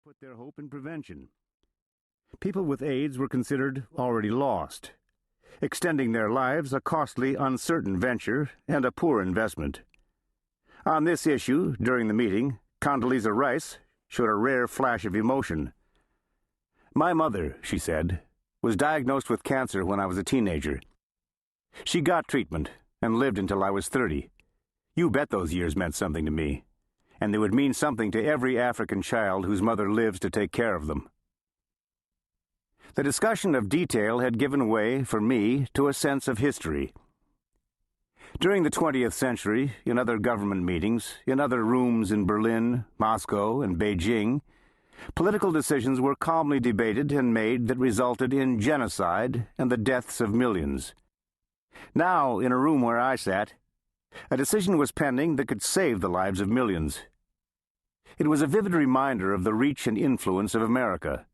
put their hope in prevention. People with AIDS were considered already lost, extending their lives a costly, uncertain venture and a poor investment. On this issue, during the meeting, Condoleezza Rice showed a rare flash of emotion. "My mother," she said, "was diagnosed with cancer when I was a teenager. She got treatment and lived until I was 30. You bet those years meant something to me, and they would mean something to every African child whose mother lives to take care of them." The discussion of detail had given way, for me, to a sense of history. During the 20th century, in other government meetings, in other rooms in Berlin, Moscow, and Beijing, political decisions were calmly debated and made that resulted in genocide and the deaths of millions. Now, in a room where I sat, a decision was pending that could save the lives of millions. It was a vivid reminder of the reach and influence of America.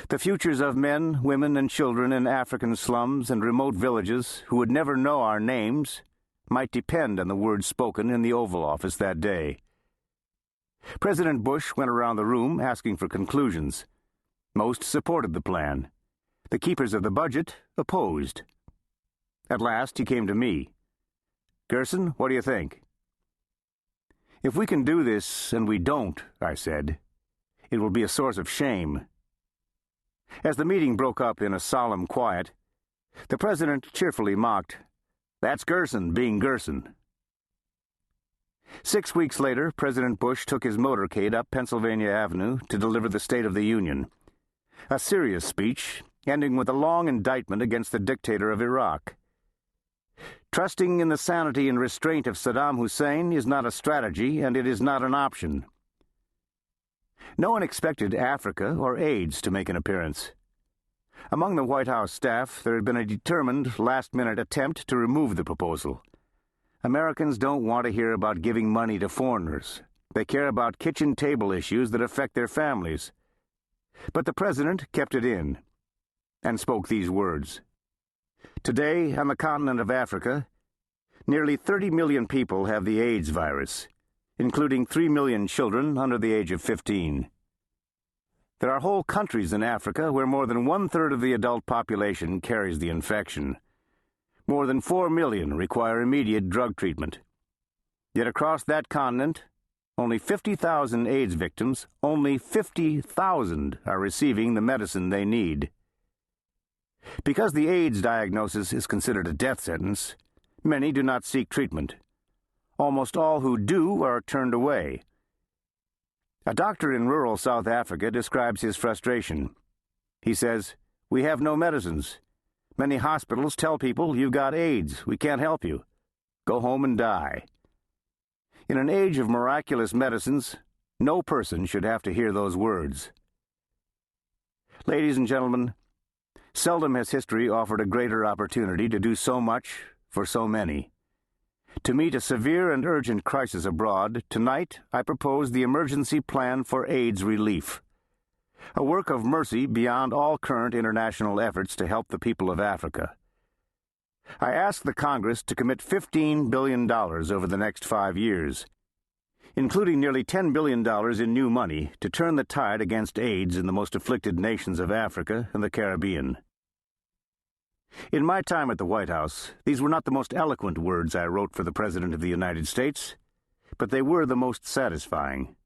The futures of men, women, and children in African slums and remote villages who would never know our names might depend on the words spoken in the Oval Office that day. President Bush went around the room asking for conclusions. Most supported the plan. The keepers of the budget opposed. At last he came to me. "Gerson, what do you think?" "If we can do this and we don't," I said, "it will be a source of shame." As the meeting broke up in a solemn quiet, the president cheerfully mocked, "That's Gerson being Gerson." 6 weeks later, President Bush took his motorcade up Pennsylvania Avenue to deliver the State of the Union, a serious speech ending with a long indictment against the dictator of Iraq. Trusting in the sanity and restraint of Saddam Hussein is not a strategy, and it is not an option. No one expected Africa or AIDS to make an appearance. Among the White House staff, there had been a determined, last-minute attempt to remove the proposal. Americans don't want to hear about giving money to foreigners. They care about kitchen table issues that affect their families. But the president kept it in and spoke these words. "Today, on the continent of Africa, nearly 30 million people have the AIDS virus, including 3 million children under the age of 15. There are whole countries in Africa where more than 1/3 of the adult population carries the infection. More than 4 million require immediate drug treatment. Yet across that continent, only 50,000 AIDS victims, only 50,000 are receiving the medicine they need. Because the AIDS diagnosis is considered a death sentence, many do not seek treatment. Almost all who do are turned away. A doctor in rural South Africa describes his frustration. He says, "We have no medicines. Many hospitals tell people, 'You've got AIDS. We can't help you. Go home and die.' In an age of miraculous medicines, no person should have to hear those words." Ladies and gentlemen, seldom has history offered a greater opportunity to do so much for so many. To meet a severe and urgent crisis abroad, tonight I propose the Emergency Plan for AIDS Relief, a work of mercy beyond all current international efforts to help the people of Africa. I ask the Congress to commit $15 billion over the next 5 years, including nearly $10 billion in new money to turn the tide against AIDS in the most afflicted nations of Africa and the Caribbean. In my time at the White House, these were not the most eloquent words I wrote for the President of the United States, but they were the most satisfying.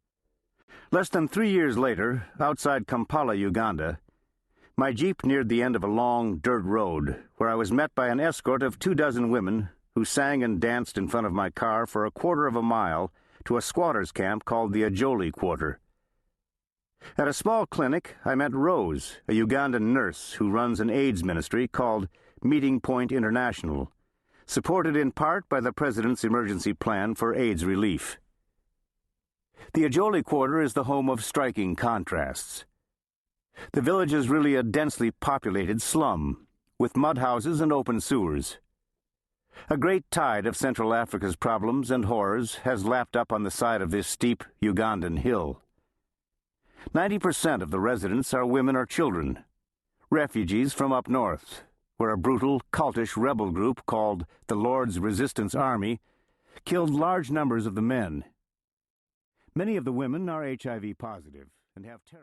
Less than 3 years later, outside Kampala, Uganda, my Jeep neared the end of a long dirt road where I was met by an escort of 24 women who sang and danced in front of my car for a quarter of a mile to a squatters' camp called the Ajoli Quarter. At a small clinic, I met Rose, a Ugandan nurse who runs an AIDS ministry called Meeting Point International, supported in part by the President's Emergency Plan for AIDS Relief. The Ajoli Quarter is the home of striking contrasts. The village is really a densely populated slum, with mud houses and open sewers. A great tide of Central Africa's problems and horrors has lapped up on the side of this steep Ugandan hill. 90% of the residents are women or children, refugees from up north, where a brutal, cultish rebel group called the Lord's Resistance Army killed large numbers of the men. Many of the women are HIV positive and have terrible